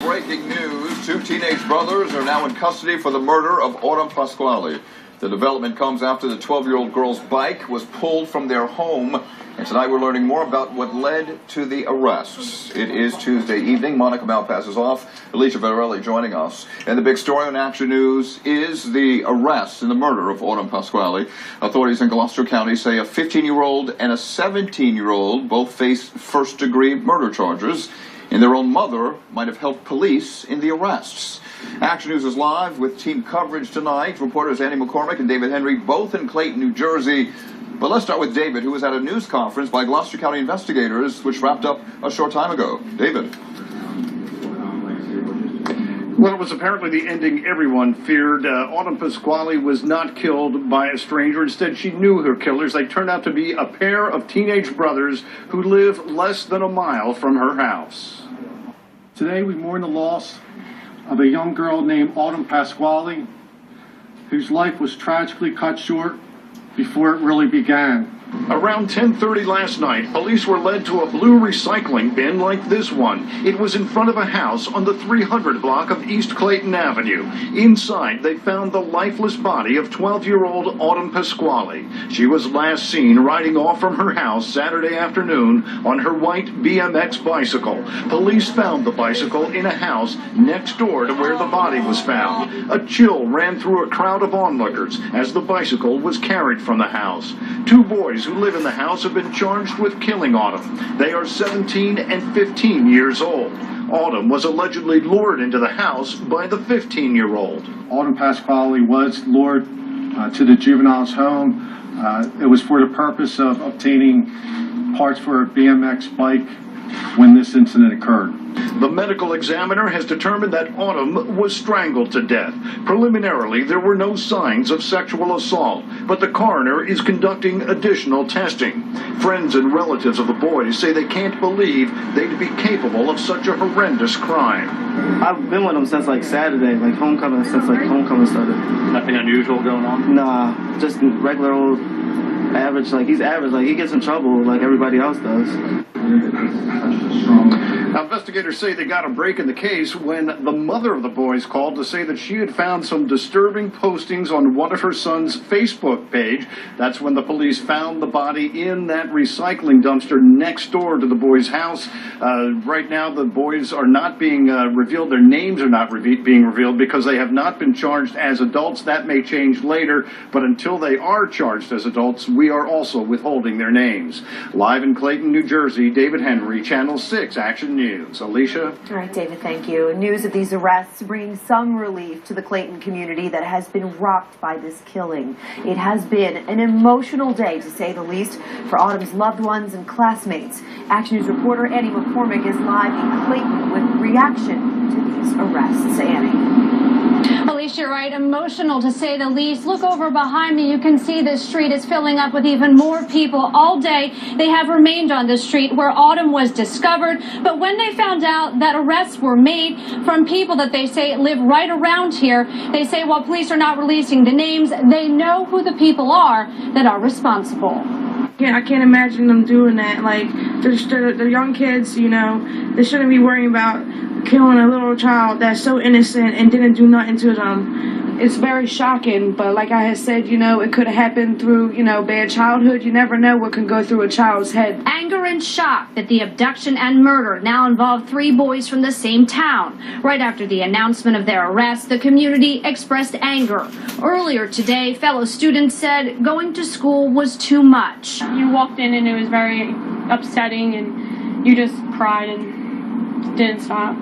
breaking news. Two teenage brothers are now in custody for the murder of Autumn Pasquale. The development comes after the 12-year-old girl's bike was pulled from their home. And tonight we're learning more about what led to the arrests. It is Tuesday evening. Monica Malpass is off. Alicia Verrelli joining us. And the big story on Action News is the arrest and the murder of Autumn Pasquale. Authorities in Gloucester County say a 15-year-old and a 17-year-old both face first-degree murder charges. And their own mother might have helped police in the arrests. Action News is live with team coverage tonight. Reporters Annie McCormick and David Henry, both in Clayton, New Jersey. But let's start with David, who was at a news conference by Gloucester County investigators, which wrapped up a short time ago. David. Well, it was apparently the ending everyone feared. Autumn Pasquale was not killed by a stranger. Instead, she knew her killers. They turned out to be a pair of teenage brothers who live less than a mile from her house. Today, we mourn the loss of a young girl named Autumn Pasquale, whose life was tragically cut short before it really began. Around 10:30 last night, police were led to a blue recycling bin like this one. It was in front of a house on the 300 block of East Clayton Avenue. Inside, they found the lifeless body of 12-year-old Autumn Pasquale. She was last seen riding off from her house Saturday afternoon on her white BMX bicycle. Police found the bicycle in a house next door to where the body was found. A chill ran through a crowd of onlookers as the bicycle was carried from the house. Two boys who live in the house have been charged with killing Autumn. They are 17 and 15 years old. Autumn was allegedly lured into the house by the 15-year-old. Autumn Pasquale was lured to the juvenile's home. It was for the purpose of obtaining parts for a BMX bike when this incident occurred. The medical examiner has determined that Autumn was strangled to death. Preliminarily, there were no signs of sexual assault, but the coroner is conducting additional testing. Friends and relatives of the boys say they can't believe they'd be capable of such a horrendous crime. I've been with him since like Saturday, like homecoming started. Nothing unusual going on? Nah, just regular old average, like he's average, like he gets in trouble like everybody else does. Now, investigators say they got a break in the case when the mother of the boys called to say that she had found some disturbing postings on one of her son's Facebook page. That's when the police found the body in that recycling dumpster next door to the boys' house. Right now, the boys are not being revealed. Their names are not being revealed because they have not been charged as adults. That may change later, but until they are charged as adults, we are also withholding their names. Live in Clayton, New Jersey, David Henry, Channel 6 Action News. Alicia? All right, David, thank you. News of these arrests bringing some relief to the Clayton community that has been rocked by this killing. It has been an emotional day, to say the least, for Autumn's loved ones and classmates. Action News reporter Annie McCormick is live in Clayton with reaction to these arrests. Annie. Alicia, right, emotional to say the least. Look over behind me. You can see this street is filling up with even more people. All day they have remained on the street where Autumn was discovered. But when they found out that arrests were made from people that they say live right around here, they say while police are not releasing the names, they know who the people are that are responsible. Yeah, I can't imagine them doing that. Like, they're young kids, you know, they shouldn't be worrying about killing a little child that's so innocent and didn't do nothing to them. It's very shocking, but like I had said, you know, it could have happened through, you know, bad childhood. You never know what can go through a child's head. Anger and shock that the abduction and murder now involve 3 boys from the same town. Right after the announcement of their arrest, the community expressed anger. Earlier today, fellow students said going to school was too much. You walked in and it was very upsetting and you just cried and didn't stop.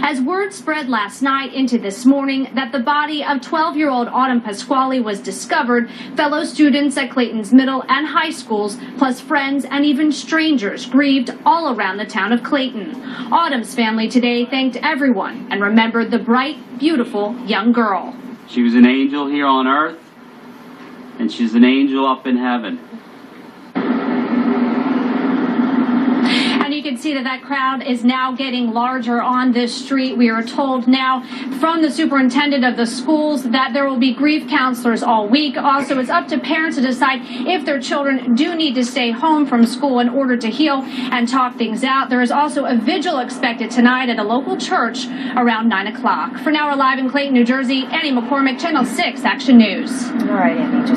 As word spread last night into this morning that the body of 12-year-old Autumn Pasquale was discovered, fellow students at Clayton's middle and high schools, plus friends and even strangers, grieved all around the town of Clayton. Autumn's family today thanked everyone and remembered the bright, beautiful young girl. She was an angel here on earth, and she's an angel up in heaven. And you can see that crowd is now getting larger on this street. We are told now from the superintendent of the schools that there will be grief counselors all week. Also, it's up to parents to decide if their children do need to stay home from school in order to heal and talk things out. There is also a vigil expected tonight at a local church around 9 o'clock. For now, we're live in Clayton, New Jersey. Annie McCormick, Channel 6 Action News. All right, Annie.